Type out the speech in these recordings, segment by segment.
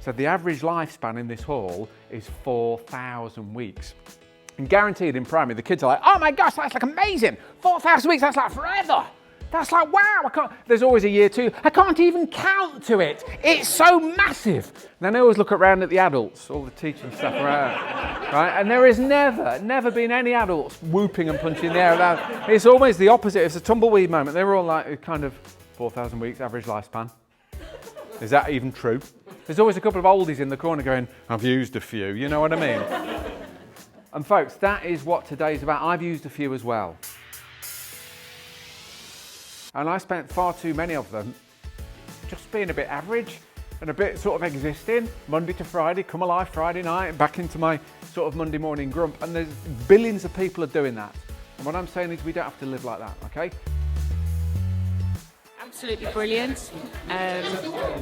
So the average lifespan in this hall is 4,000 weeks. And guaranteed in primary, the kids are like, oh my gosh, that's like amazing. 4,000 weeks, that's like forever. That's like, wow, there's always a year two. I can't even count to it. It's so massive. And then I always look around at the adults, all the teaching staff around, right? And there is never been any adults whooping and punching in the air. It's always the opposite. It's a tumbleweed moment. They were all like, kind of 4,000 weeks, average lifespan. Is that even true? There's always a couple of oldies in the corner going, I've used a few, you know what I mean? And folks, that is what today's about. I've used a few as well. And I spent far too many of them just being a bit average and a bit sort of existing, Monday to Friday, come alive Friday night, back into my sort of Monday morning grump. And there's billions of people are doing that. And what I'm saying is we don't have to live like that, okay? Absolutely brilliant.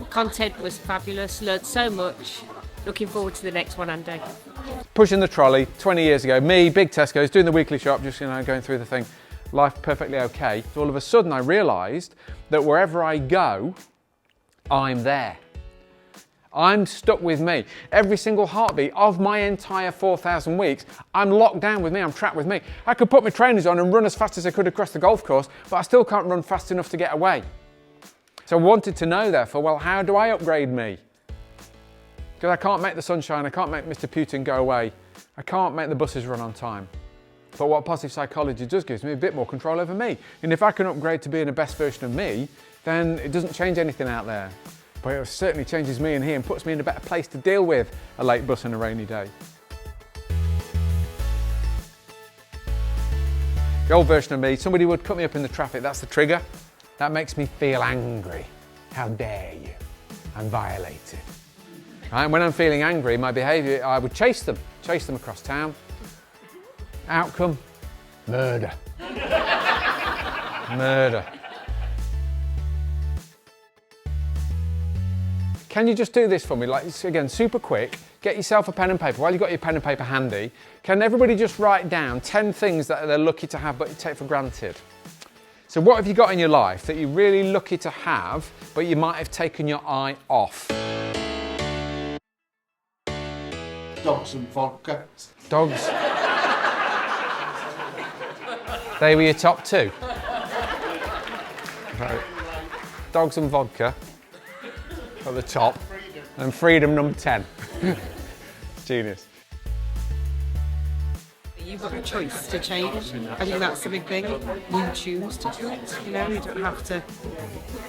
Content was fabulous, learned so much. Looking forward to the next one, Andy. Pushing the trolley 20 years ago, me, big Tesco's, doing the weekly shop, just going through the thing. Life perfectly okay. So all of a sudden I realised that wherever I go, I'm there. I'm stuck with me. Every single heartbeat of my entire 4,000 weeks, I'm locked down with me, I'm trapped with me. I could put my trainers on and run as fast as I could across the golf course, but I still can't run fast enough to get away. So I wanted to know therefore, well, how do I upgrade me? Because I can't make the sunshine, I can't make Mr. Putin go away, I can't make the buses run on time. But what positive psychology does gives me a bit more control over me. And if I can upgrade to being the best version of me, then it doesn't change anything out there. But it certainly changes me in here and puts me in a better place to deal with a late bus and a rainy day. The old version of me, somebody would cut me up in the traffic, that's the trigger. That makes me feel angry. How dare you? I'm violated. Right? And when I'm feeling angry, my behaviour, I would chase them across town. Outcome, murder. Murder. Can you just do this for me? Like, again, super quick. Get yourself a pen and paper. While you've got your pen and paper handy, can everybody just write down 10 things that they're lucky to have but you take for granted? So what have you got in your life that you're really lucky to have but you might have taken your eye off? Dogs and vodka. Dogs. They were your top two. Right. Dogs and vodka at the top, and freedom number 10. Genius. You've got a choice to change. I think that's the big thing. You choose to do it. You know, you don't have to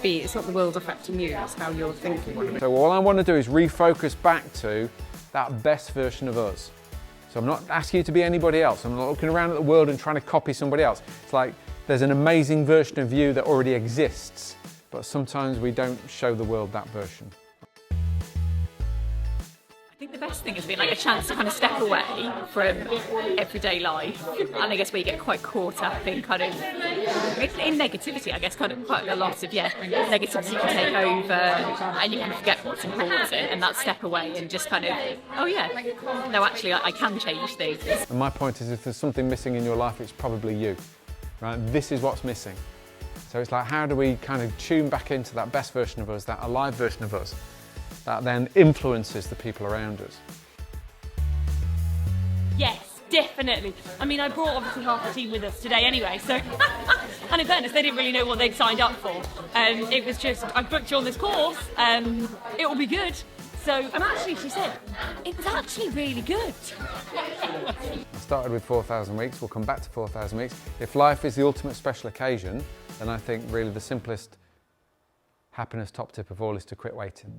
be. It's not the world affecting you. It's how you're thinking. So all I want to do is refocus back to that best version of us. So I'm not asking you to be anybody else. I'm not looking around at the world and trying to copy somebody else. It's like there's an amazing version of you that already exists, but sometimes we don't show the world that version. I think the best thing has been like a chance to kind of step away from everyday life, and I guess where you get quite caught up in kind of in negativity. I guess kind of quite a lot of negativity can take over, and you can forget what's important, and that step away and just kind of no, actually I can change things. And my point is, if there's something missing in your life, it's probably you, right? This is what's missing. So it's like, how do we kind of tune back into that best version of us, that alive version of us, that then influences the people around us? Yes, definitely. I mean, I brought obviously half the team with us today anyway, so and in fairness, they didn't really know what they'd signed up for. It was just, I booked you on this course, it will be good. So, and actually she said, it was actually really good. I started with 4,000 weeks, we'll come back to 4,000 weeks. If life is the ultimate special occasion, then I think really the simplest happiness top tip of all is to quit waiting.